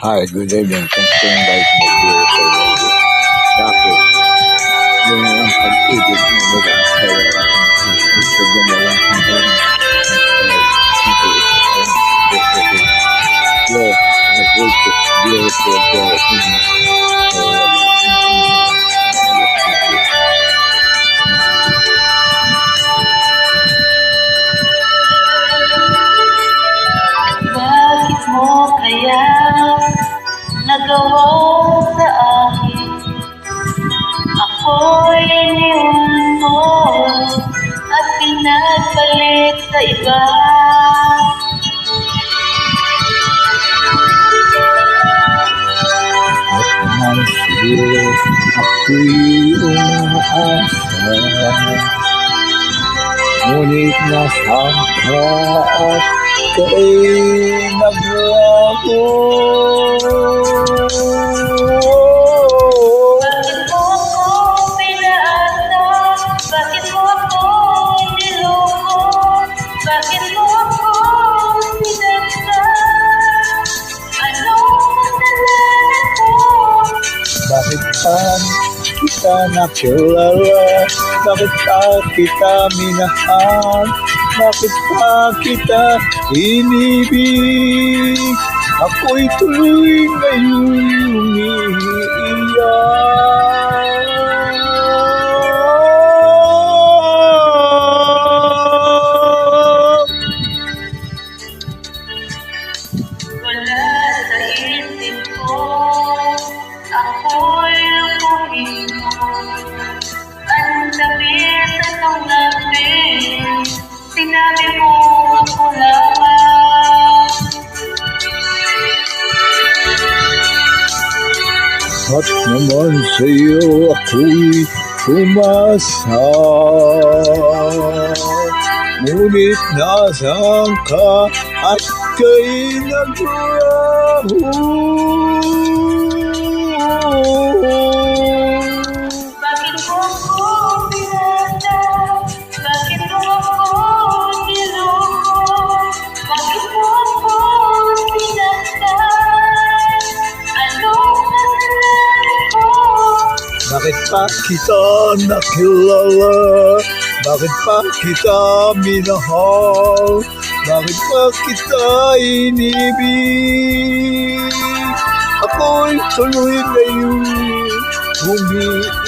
Hi, good evening. Thanks for inviting me here sa radio. Bakit? Yung ang pag-ibig na nila sa gusto din na lang hanggang Lord, the greatest beautiful God Bakit mo kaya nagawa sa akin? Ako'y iniwan mo at pinagpalit sa iba. at masiro ako'y umaasa. Ngunit nasaan ka at kay naglaho. Bakit mo ako pinaasa? Bakit mo ako niloko? Bakit mo ako sinaktan? Anong kasalanan ko? Bakit pa kita nakilala? Bakit pa kita minahal? Bakit pa kita inibig? Ako'y tuloy ngayon umiiyak. Wala sa isip ko, ako'y lukuhin mo. Ang damit at ang lapin, sinabi mo ako lamang. At naman sa'yo ako'y umasa. Ngunit nasaan ka at kay naglaho. Bakit mo ako pinasa? Bakit mo ako niloko? Bakit mo ako sinaktan? Anong kasalanan ko? Bakit pa kita nakilala? Bakit pa kita minahal? Bakit pa kita inibig? Ako'y tuloy ngayon umiiyak.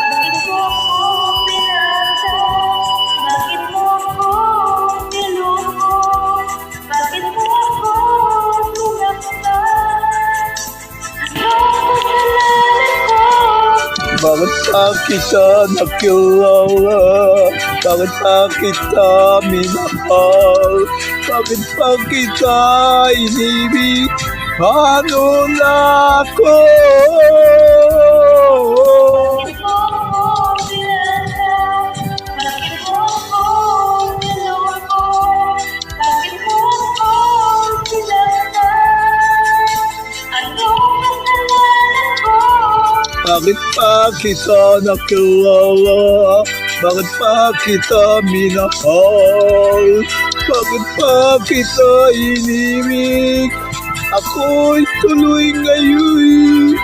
Bakit mo ako pinasa? Bakit mo ako niloko? Bakit mo ako sinaktan? Anong kasalanan ko? Bakit pa kita nakilala? Bakit pa kita minahal? Bakit pa kita inibig? Paano na ako? Bakit mo ako pinasa? Bakit mo ako niloko? Bakit mo ako sinaktan? Anong kasalanan ko? Bakit pa kita nakilala? Bakit pa kita minahal? Bakit pa kita inibig? Ako'y tuloy ngayon